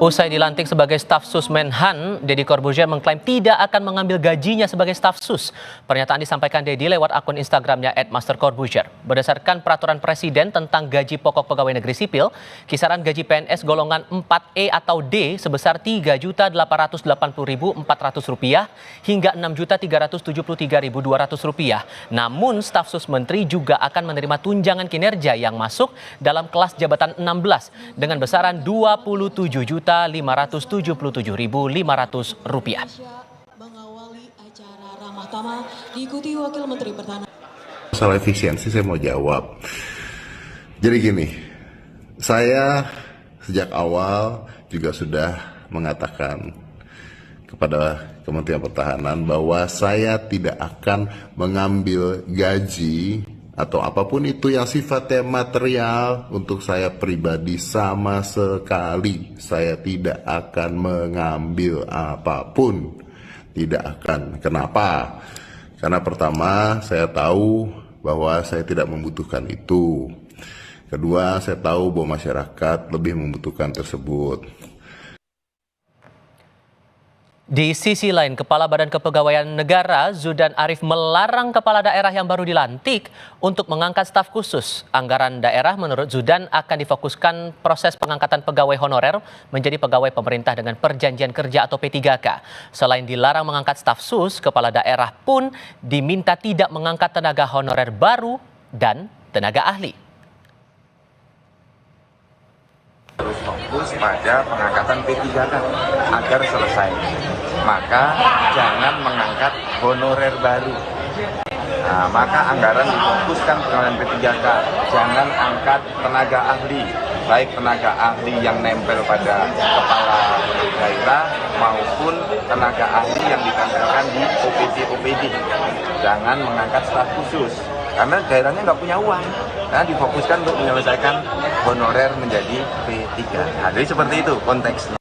Usai dilantik sebagai staf sus Menhan, Deddy Corbuzier mengklaim tidak akan mengambil gajinya sebagai staf sus. Pernyataan disampaikan Deddy lewat akun Instagramnya @mastercorbuzier. Berdasarkan peraturan presiden tentang gaji pokok pegawai negeri sipil, kisaran gaji PNS golongan 4E atau D sebesar Rp3.880.400 hingga Rp6.373.200. Namun, staf sus menteri juga akan menerima tunjangan kinerja yang masuk dalam kelas jabatan 16 dengan besaran Rp27.577.500. Mengawali acara ramah tamah diikuti Wakil Menteri Pertahanan. Soal efisiensi saya mau jawab. Jadi gini, saya sejak awal juga sudah mengatakan kepada Kementerian Pertahanan bahwa saya tidak akan mengambil gaji atau apapun itu yang sifatnya material untuk saya pribadi sama sekali. Saya tidak akan mengambil apapun. Tidak akan. Kenapa? Karena pertama, saya tahu bahwa saya tidak membutuhkan itu. Kedua, saya tahu bahwa masyarakat lebih membutuhkan tersebut. Di sisi lain, Kepala Badan Kepegawaian Negara Zudan Arief melarang kepala daerah yang baru dilantik untuk mengangkat staf khusus. Anggaran daerah menurut Zudan akan difokuskan proses pengangkatan pegawai honorer menjadi pegawai pemerintah dengan perjanjian kerja atau P3K. Selain dilarang mengangkat staf sus, kepala daerah pun diminta tidak mengangkat tenaga honorer baru dan tenaga ahli. Terus fokus pada pengangkatan P3K agar selesai. Maka jangan mengangkat honorer baru. Maka anggaran difokuskan pengangkatan P3K. Jangan angkat tenaga ahli, baik tenaga ahli yang nempel pada kepala daerah maupun tenaga ahli yang ditempelkan di OPD. Jangan mengangkat staf khusus. Karena daerahnya nggak punya uang, karena difokuskan untuk menyelesaikan honorer menjadi P3. Nah, jadi seperti itu konteksnya.